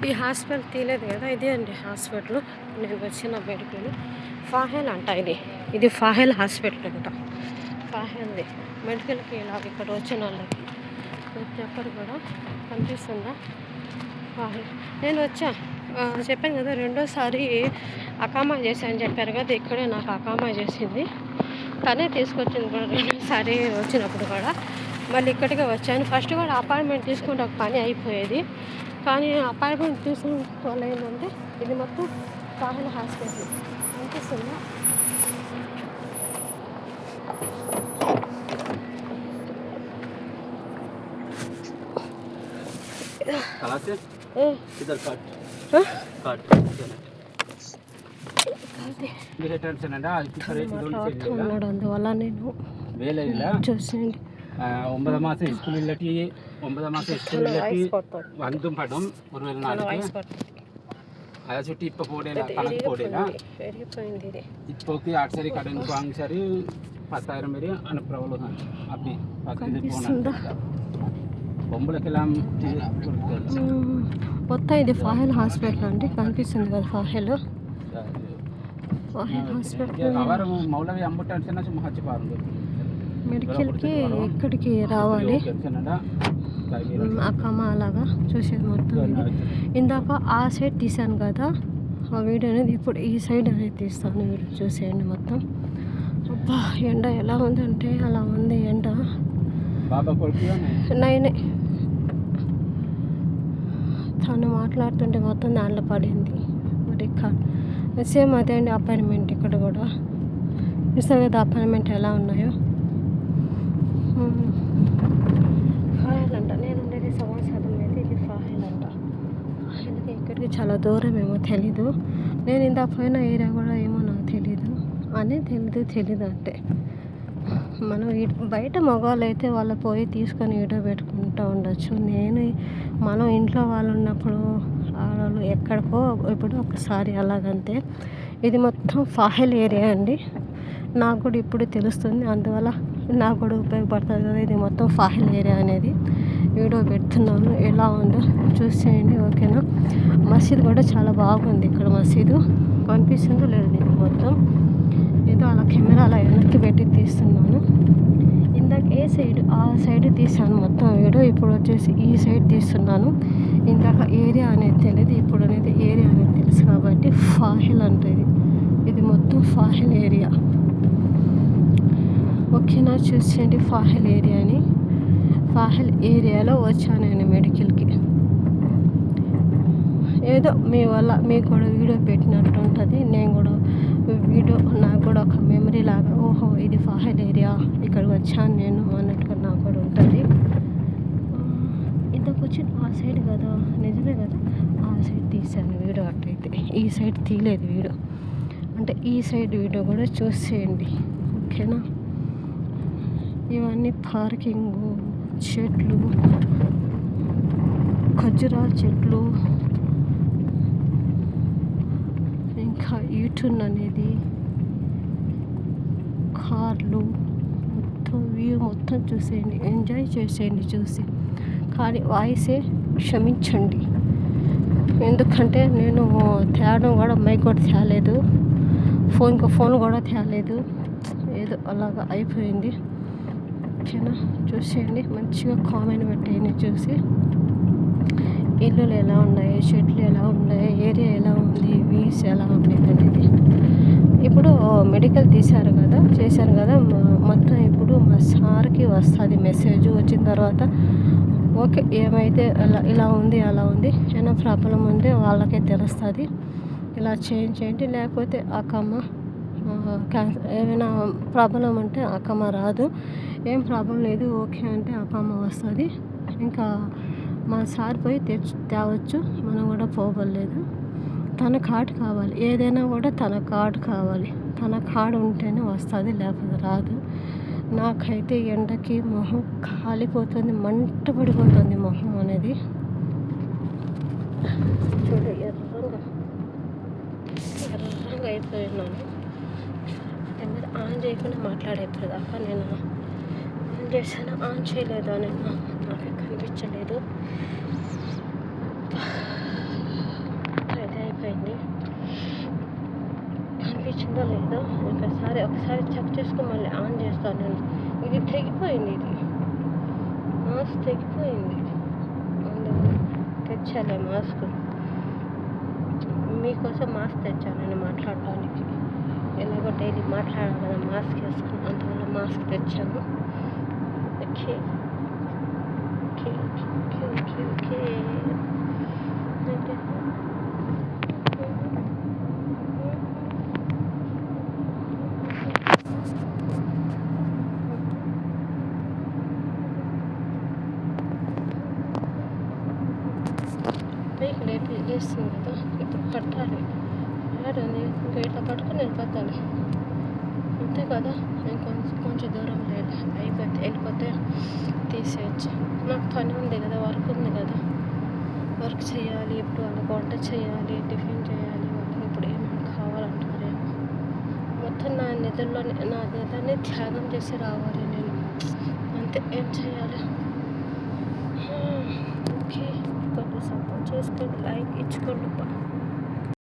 ఈ హాస్పిటల్ తీయలేదు కదా, ఇదే అండి హాస్పిటల్. నేను వచ్చిన మెడికల్ ఫాహెల్ అంట. ఇది ఫాహెల్ హాస్పిటల్ అంట. ఫాహెల్ది మెడికల్కి ఇలాగ ఇక్కడ వచ్చిన వాళ్ళకి ప్రతి ఒక్కరు కూడా కనిపిస్తుందా ఫాహెల్. నేను వచ్చా చెప్పాను కదా, రెండోసారి అకామా చేశాను చెప్పారు కదా, ఇక్కడే నాకు అకామా చేసింది. తనే తీసుకొచ్చింది కూడా రెండోసారి వచ్చినప్పుడు కూడా. మళ్ళీ ఇక్కడికే వచ్చాను. ఫస్ట్ కూడా అపాయింట్మెంట్ తీసుకుంటే ఒక పని అయిపోయేది, కానీ అపాయింట్మెంట్ తీసుకున్న వల్ల ఏంటంటే ఇది మొత్తం ఫాహెల్ హాస్పిటల్ అనిపిస్తుందా. అందువల్ల నేను చూసేయండి 9 மாதம் ஸ்கூல் இல்லாட்டி 9 மாதம் ஸ்கூல் இல்லாட்டி வந்தும் படம் ஒரு நாளைக்கு அதை சுட்டி இப்போ போடல கணக்கு போடல இப்போக்கு ஆட்சரி கடனுக்கு வாங்கி சரி 10,000 மாரி அனுப்புறவளோ தான் அப்படி பார்த்து போனா బొమ్మలకెళ్ళాం మొత్తం ఇది ఫాహెల్ హాస్పిటల్ అండి. కనిపిస్తుంది కదా ఫాహెల్ హాస్పిటల్. మౌలవి అమ్ముటాను మహచ్చిపారు మెడికల్కి ఇక్కడికి రావాలి అక్కమ్మ అలాగా చూసేది మొత్తం. ఇందాక ఆ సైడ్ తీసాను కదా ఆ వీడియో అనేది, ఇప్పుడు ఈ సైడ్ అనేది తీస్తాను. వీడియో చూసేయండి మొత్తం. అబ్బా ఎండ ఎలా ఉందంటే అలా ఉంది ఎండ. నైనే తను మాట్లాడుతుంటే మొత్తం దాంట్లో పడింది. మరి సేమ్ అదే అండి అపాయింట్మెంట్. ఇక్కడ కూడా చూస్తారు కదా అపాయింట్మెంట్ ఎలా ఉన్నాయో. ఫాహెల్ అంట. నేను ఉండేది సమాచారం అయితే ఇది ఫాహెల్ అంట. ఫాహెల్కి ఇక్కడికి చాలా దూరం ఏమో తెలీదు. నేను ఇంత పోయిన ఏరియా కూడా ఏమో నాకు తెలీదు తెలీదు అంటే. మనం బయట మగవాళ్ళు అయితే వాళ్ళు పోయి తీసుకొని వీడియో పెట్టుకుంటూ ఉండొచ్చు. మనం ఇంట్లో వాళ్ళు ఉన్నప్పుడు ఆడవాళ్ళు ఎక్కడికో ఇప్పుడు ఒకసారి అలాగంతే. ఇది మొత్తం ఫాహెల్ ఏరియా అండి. నాకు కూడా ఇప్పుడు తెలుస్తుంది, అందువల్ల నాకు కూడా ఉపయోగపడుతుంది కదా. ఇది మొత్తం ఫాహెల్ ఏరియా అనేది వీడియో పెడుతున్నాను. ఎలా ఉందో చూసేయండి, ఓకేనా. మసీదు కూడా చాలా బాగుంది. ఇక్కడ మసీదు కనిపిస్తుందో లేదు నేను మొత్తం ఏదో అలా కెమెరా అలా వెనక్కి పెట్టి తీస్తున్నాను. ఇందాక ఆ సైడ్ తీసాను మొత్తం వీడియో. ఇప్పుడు వచ్చేసి ఈ సైడ్ తీస్తున్నాను. ఇందాక ఏరియా అనేది తెలియదు, ఇప్పుడు అనేది ఏరియా అనేది తెలుసు కాబట్టి ఫాహెల్ అంటే ఇది మొత్తం ఫాహెల్ ఏరియా, ఓకేనా. చూసేయండి ఫాహెల్ ఏరియాని. ఫాహెల్ ఏరియాలో వచ్చాను నేను మెడికల్కి. ఏదో మీ వల్ల మీకు కూడా వీడియో పెట్టినట్టు ఉంటుంది. నేను కూడా వీడియో నాకు కూడా ఒక మెమరీ లాగా, ఓహో ఇది ఫాహెల్ ఏరియా, ఇక్కడికి వచ్చాను నేను అన్నట్టుగా నాకు కూడా ఉంటుంది. ఇంతకు వచ్చి ఆ సైడ్ కదా, నిజమే కదా, ఆ సైడ్ తీసాను వీడియో. అట్టయితే ఈ సైడ్ తీయలేదు వీడియో, అంటే ఈ సైడ్ వీడియో కూడా చూసేయండి, ఓకేనా. ఇవన్నీ పార్కింగు, చెట్లు, ఖర్జూరాల చెట్లు, ఇంకా యూటర్న్ అనేది, కార్లు, మొత్తం వ్యూ మొత్తం చూసేయండి, ఎంజాయ్ చేసేయండి చూసి. కానీ వాయిసే క్షమించండి, ఎందుకంటే నేను తేడం కూడా మైక్ కూడా తేలేదు, ఫోన్ కూడా తేలేదు, ఏదో అలాగా అయిపోయింది, ఓకేనా. చూసేయండి, మంచిగా కామెంట్ పెట్టేయండి చూసి. ఇల్లులు ఎలా ఉన్నాయి, చెట్లు ఎలా ఉన్నాయి, ఏరియా ఎలా ఉంది, వ్యూస్ ఎలా ఉండేది అనేది. ఇప్పుడు మెడికల్ చేశారు కదా మొత్తం. ఇప్పుడు మా సార్కి వస్తుంది మెసేజ్. వచ్చిన తర్వాత ఓకే ఏమైతే ఇలా ఉంది అలా ఉంది, ఏమైనా ప్రాబ్లం ఉంటే వాళ్ళకే తెలుస్తుంది, ఇలా చేయండి. లేకపోతే అక్కమ్మ ఏమైనా ప్రాబ్లం అంటే అక్కమ్మ రాదు, ఏం ప్రాబ్లం లేదు ఓకే అంటే అక్కమ్మ వస్తుంది. ఇంకా మా సార్ పోయి తేవచ్చు, మనం కూడా పోవలేదు. తన కార్డు కావాలి, ఏదైనా కూడా తన కార్డు కావాలి. తన కార్డు ఉంటేనే వస్తుంది, లేకపోతే రాదు. నాకైతే ఎండకి మొహం కాలిపోతుంది, మంట పడిపోతుంది మొహం అనేది. చూడు ఎర్రగా అయిపోయినాను. ఆన్ చేయకుండా మాట్లాడేప్పుడు దాకా నేను ఆన్ చేశాను, ఆన్ చేయలేదు నేను, నాకు కనిపించలేదు. ఒకసారి చెక్ చేసుకుని మళ్ళీ ఆన్ చేస్తాను నేను. ఇది తెగిపోయింది, ఇది మాస్క్ తెగిపోయింది. అందుకు తెచ్చాలే మాస్క్, మీకోసం మాస్క్ తెచ్చాను నేను మాట్లాడడానికి. ఎలాగో డైలీ మాట్లాడాలి కదా మాస్క్ వేసుకుని, అందువల్ల మాస్క్ తెచ్చాను. Okay okay okay okay okay పైకి లేస్తుంది కదా, ఇప్పుడు పట్టాలి. ఏడుంది ఇంకా ఇట్లా పట్టుకుని వెళ్ళిపోతాను అంతే కదా. నేను కొంచెం దూరం లేదు, వెళ్ళిపోతే తీసేయచ్చు. నాకు పని ఉంది కదా, వర్క్ ఉంది కదా, వర్క్ చేయాలి. ఇప్పుడు వాళ్ళకి వంట చేయాలి, టిఫిన్ చేయాలి. వాళ్ళకి ఇప్పుడు ఏమైనా కావాలంటారేమో. మొత్తం నా నిధులని త్యాగం చేసి రావాలి నేను, అంతే. ఏం చేయాలి? ఓకే, కొంచెం సపోర్ట్ చేసుకోండి, లైక్ ఇచ్చుకోండి.